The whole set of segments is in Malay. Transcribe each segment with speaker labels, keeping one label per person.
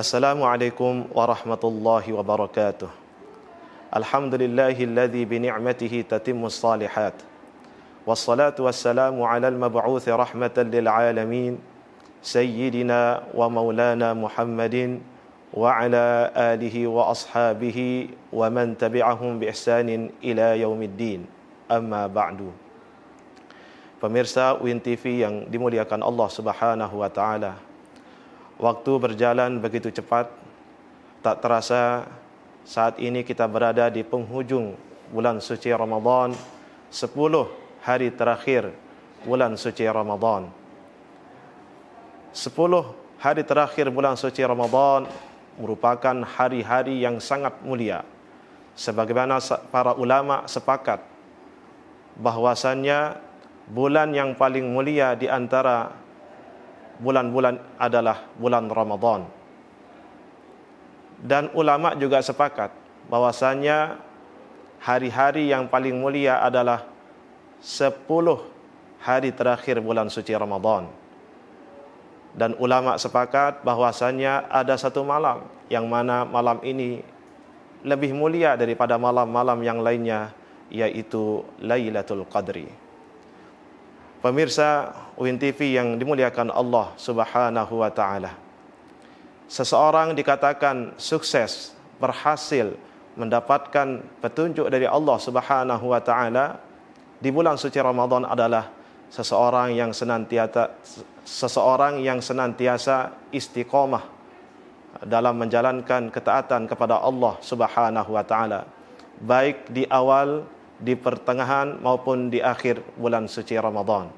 Speaker 1: Assalamualaikum warahmatullahi wabarakatuh. Alhamdulillahilladzi bi ni'matihi tatimmus shalihat. Wassalatu wassalamu 'alal mab'uuts rahmatan lil 'alamin sayyidina wa maulana Muhammadin wa 'ala alihi wa ashabihi wa man tabi'ahum bi ihsanin ila yaumiddin. Amma ba'du. Pemirsa UIN TV yang dimuliakan Allah Subhanahu wa taala. Waktu berjalan begitu cepat, tak terasa saat ini kita berada di penghujung bulan suci Ramadan, 10 hari terakhir bulan suci Ramadan. 10 hari terakhir bulan suci Ramadan merupakan hari-hari yang sangat mulia. Sebagaimana para ulama sepakat bahwasannya bulan yang paling mulia di antara bulan-bulan adalah bulan Ramadan. Dan ulama juga sepakat bahwasanya hari-hari yang paling mulia adalah 10 hari terakhir bulan suci Ramadan. Dan ulama sepakat bahwasanya ada satu malam yang mana malam ini lebih mulia daripada malam-malam yang lainnya, yaitu Lailatul Qadri. Pemirsa UIN TV yang dimuliakan Allah Subhanahu wa taala. Seseorang dikatakan sukses, berhasil mendapatkan petunjuk dari Allah Subhanahu wa taala di bulan suci Ramadan adalah seseorang yang senantiasa istiqomah dalam menjalankan ketaatan kepada Allah Subhanahu wa taala, baik di awal, di pertengahan maupun di akhir bulan suci Ramadan.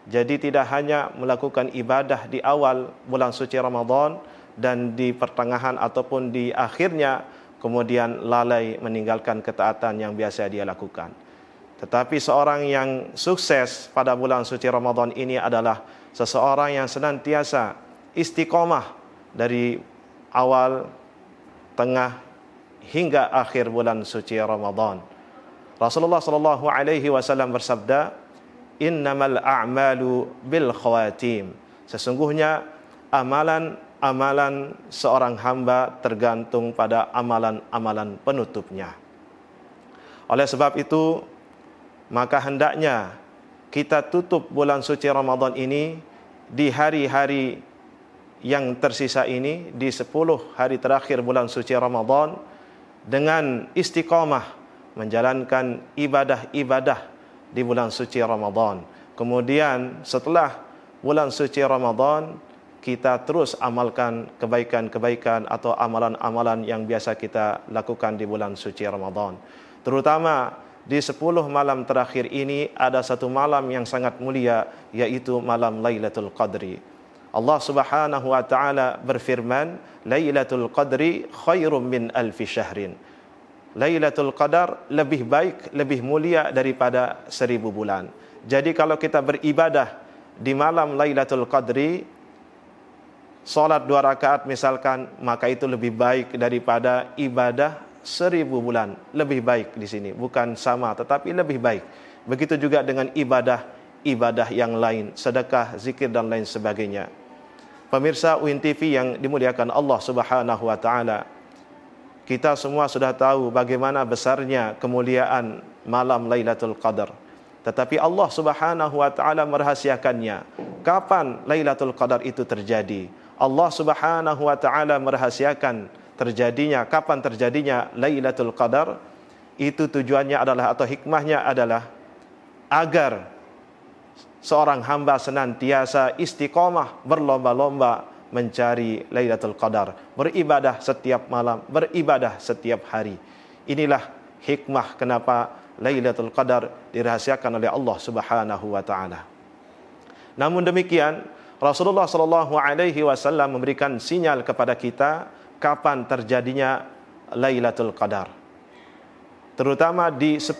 Speaker 1: Jadi tidak hanya melakukan ibadah di awal bulan suci Ramadan dan di pertengahan ataupun di akhirnya kemudian lalai meninggalkan ketaatan yang biasa dia lakukan. Tetapi seorang yang sukses pada bulan suci Ramadan ini adalah seseorang yang senantiasa istiqomah dari awal, tengah hingga akhir bulan suci Ramadan. Rasulullah sallallahu alaihi wasallam bersabda, "Innamal a'malu bil khawatim." Sesungguhnya amalan seorang hamba tergantung pada amalan-amalan penutupnya. Oleh sebab itu, maka hendaknya kita tutup bulan suci Ramadan ini di hari-hari yang tersisa ini, di 10 hari terakhir bulan suci Ramadan, dengan istiqamah menjalankan ibadah-ibadah di bulan suci Ramadan. Kemudian setelah bulan suci Ramadan, kita terus amalkan kebaikan-kebaikan atau amalan-amalan yang biasa kita lakukan di bulan suci Ramadan. Terutama di 10 malam terakhir ini ada satu malam yang sangat mulia, yaitu malam Lailatul Qadri. Allah Subhanahu wa taala berfirman, "Lailatul Qadri khairum min alfi syahrin." Lailatul Qadar lebih baik, lebih mulia daripada 1000 bulan. Jadi kalau kita beribadah di malam Lailatul Qadri, salat 2 rakaat misalkan, maka itu lebih baik daripada ibadah 1000 bulan. Lebih baik di sini, bukan sama tetapi lebih baik. Begitu juga dengan ibadah yang lain, sedekah, zikir dan lain sebagainya. Pemirsa UIN TV yang dimuliakan Allah Subhanahu wa taala, kita semua sudah tahu bagaimana besarnya kemuliaan malam Lailatul Qadar. Tetapi Allah Subhanahu wa taala merahasiakannya. Kapan Lailatul Qadar itu terjadi? Allah Subhanahu wa taala merahasiakan terjadinya, kapan terjadinya Lailatul Qadar. Itu tujuannya adalah, atau hikmahnya adalah agar seorang hamba senantiasa istiqomah, berlomba-lomba mencari Lailatul Qadar, beribadah setiap malam, beribadah setiap hari. Inilah hikmah kenapa Lailatul Qadar dirahasiakan oleh Allah Subhanahu wa taala. Namun demikian, Rasulullah sallallahu alaihi wasallam memberikan sinyal kepada kita kapan terjadinya Lailatul Qadar. Terutama di 10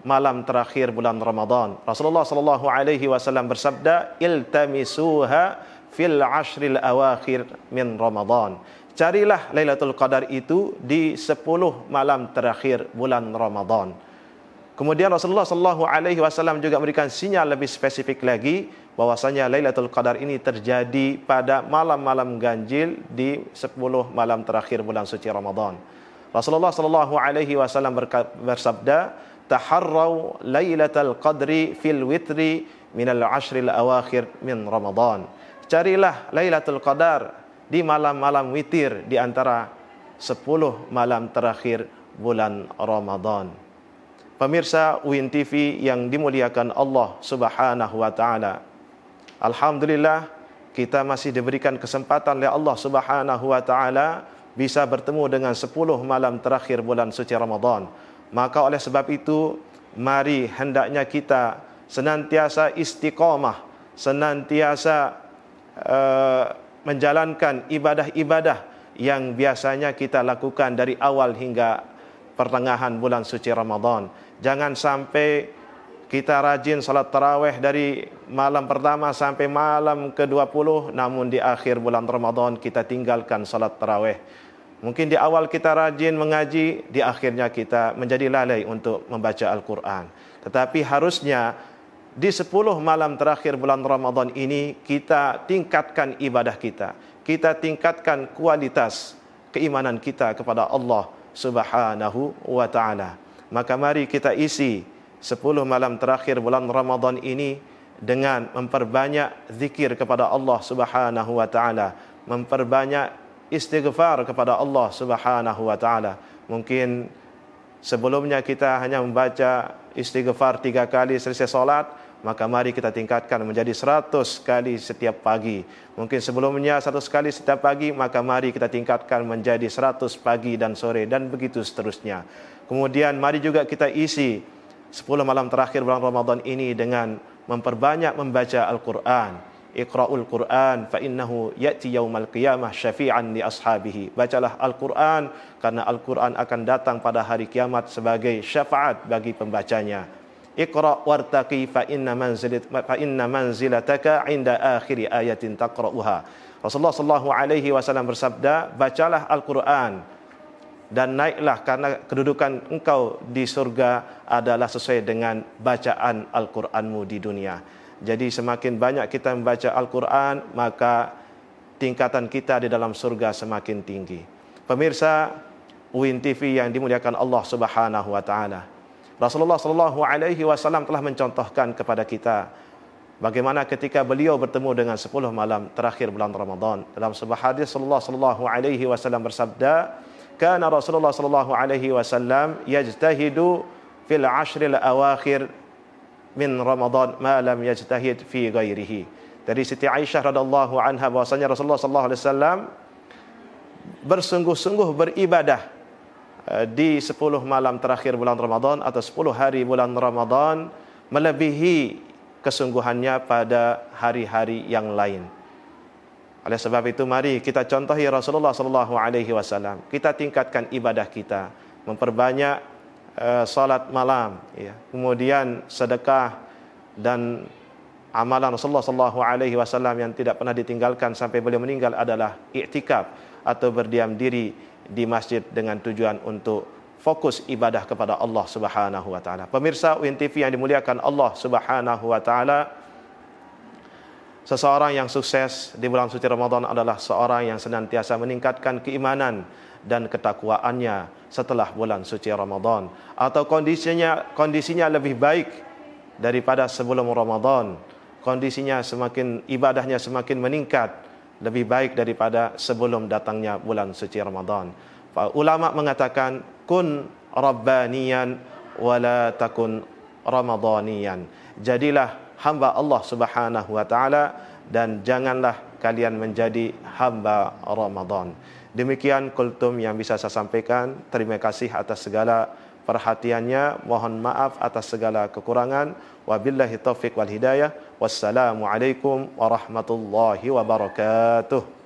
Speaker 1: malam terakhir bulan Ramadan. Rasulullah sallallahu alaihi wasallam bersabda, "Iltamisuha fil ashril awakhir min Ramadan." Carilah Lailatul Qadar itu di 10 malam terakhir bulan Ramadan. Kemudian Rasulullah sallallahu alaihi wasallam juga memberikan sinyal lebih spesifik lagi bahwasanya Lailatul Qadar ini terjadi pada malam-malam ganjil di 10 malam terakhir bulan suci Ramadan. Rasulullah sallallahu alaihi wasallam bersabda, "Taharrau Lailatul Qadri fil witri minal ashril awakhir min Ramadan." Carilah Lailatul Qadar di malam-malam witir di antara 10 malam terakhir bulan Ramadan. Pemirsa UIN TV yang dimuliakan Allah Subhanahu wa taala. Alhamdulillah kita masih diberikan kesempatan oleh Allah Subhanahu wa taala bisa bertemu dengan 10 malam terakhir bulan suci Ramadan. Maka oleh sebab itu mari hendaknya kita senantiasa istiqamah, senantiasa menjalankan ibadah-ibadah yang biasanya kita lakukan dari awal hingga pertengahan bulan suci Ramadan. Jangan sampai kita rajin salat tarawih dari malam pertama sampai malam ke-20, namun di akhir bulan Ramadan kita tinggalkan salat tarawih. Mungkin di awal kita rajin mengaji, di akhirnya kita menjadi lalai untuk membaca Al-Quran. Tetapi harusnya di 10 malam terakhir bulan Ramadan ini kita tingkatkan ibadah kita. Kita tingkatkan kualitas keimanan kita kepada Allah Subhanahu wa ta'ala. Maka mari kita isi 10 malam terakhir bulan Ramadan ini dengan memperbanyak zikir kepada Allah Subhanahu wa ta'ala, memperbanyak istighfar kepada Allah Subhanahu wa ta'ala. Mungkin sebelumnya kita hanya membaca istighfar 3 kali selesai salat, maka mari kita tingkatkan menjadi 100 kali setiap pagi. Mungkin sebelumnya 100 kali setiap pagi, maka mari kita tingkatkan menjadi 100 pagi dan sore, dan begitu seterusnya. Kemudian mari juga kita isi 10 malam terakhir bulan Ramadan ini dengan memperbanyak membaca Al-Quran. Iqra'ul Quran fa innahu ya'ti yaumal qiyamah syafi'an li ashabihi. Bacalah Al-Quran karena Al-Quran akan datang pada hari kiamat sebagai syafaat bagi pembacanya. Iqra' wartaqi fa inna manzilataka 'inda akhiri ayatin taqra'uha. Rasulullah sallallahu alaihi wasallam bersabda, bacalah Al-Quran dan naiklah karena kedudukan engkau di surga adalah sesuai dengan bacaan Al-Quranmu di dunia. Jadi semakin banyak kita membaca Al-Quran, maka tingkatan kita di dalam surga semakin tinggi. Pemirsa UIN TV yang dimuliakan Allah Subhanahu wa taala. Rasulullah sallallahu alaihi wasallam telah mencontohkan kepada kita bagaimana ketika beliau bertemu dengan 10 malam terakhir bulan Ramadan. Dalam sebuah hadis Rasulullah sallallahu alaihi wasallam bersabda, "Kana Rasulullah sallallahu alaihi wasallam yajtahidu fil ashril awakhir min Ramadan ma lam yajtahid fi ghairihi." Dari Siti Aisyah radhiyallahu anha bahwasanya Rasulullah sallallahu alaihi wasallam bersungguh-sungguh beribadah di 10 malam terakhir bulan Ramadan atau 10 hari bulan Ramadan melebihi kesungguhannya pada hari-hari yang lain. Oleh sebab itu mari kita contohi Rasulullah sallallahu alaihi wasallam. Kita tingkatkan ibadah kita, memperbanyak salat malam, ya. Kemudian sedekah dan amalan Rasulullah sallallahu alaihi wasallam yang tidak pernah ditinggalkan sampai beliau meninggal adalah i'tikaf atau berdiam diri di masjid dengan tujuan untuk fokus ibadah kepada Allah Subhanahu wa taala. Pemirsa UIN TV yang dimuliakan Allah Subhanahu wa taala, seseorang yang sukses di bulan suci Ramadan adalah seorang yang senantiasa meningkatkan keimanan dan ketakwaannya setelah bulan suci Ramadan, atau kondisinya lebih baik daripada sebelum Ramadan. Kondisinya semakin, ibadahnya semakin meningkat, lebih baik daripada sebelum datangnya bulan suci Ramadan. Ulama mengatakan kun rabbaniyan wala takun ramadaniyan. Jadilah hamba Allah Subhanahu wa taala dan janganlah kalian menjadi hamba Ramadan. Demikian kultum yang bisa saya sampaikan. Terima kasih atas segala perhatiannya. Mohon maaf atas segala kekurangan. Wabillahi taufiq wal hidayah. Wassalamualaikum warahmatullahi wabarakatuh.